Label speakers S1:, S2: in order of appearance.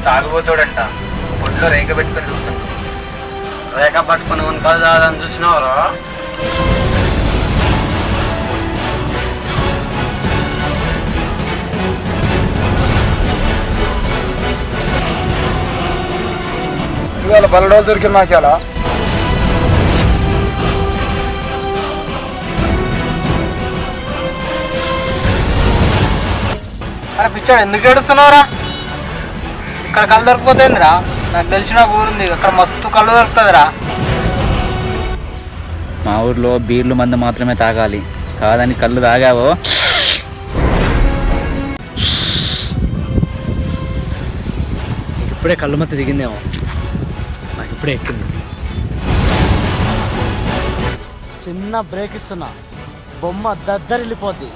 S1: తాగుబోతాడంట. ఒంట్లో రేఖ పెట్టుకుని ఉంటాడు.
S2: రేఖ పట్టుకుని ఉనకాలు తాగదని చూసినావరా?
S3: ఇవాళ బల్లడోలు దొరికిన మాకేలా
S4: అరే పిచ్చాడు ఎందుకు ఏడుస్తున్నావురా? ఇక్కడ కళ్ళు దొరికిపోతుందిరా. నాకు తెలిసిన ఊరుంది, అక్కడ మస్తు కళ్ళు దొరుకుతుందిరా.
S5: మా ఊర్లో బీర్లు మందు మాత్రమే తాగాలి, కాదని కళ్ళు తాగావో
S6: ఇప్పుడే కళ్ళు మత్త దిగిందేమో, నాకు ఇప్పుడే ఎక్కింది. చిన్న బ్రేక్ ఇస్తున్నా, బొమ్మ దద్దరిల్లిపోద్ది.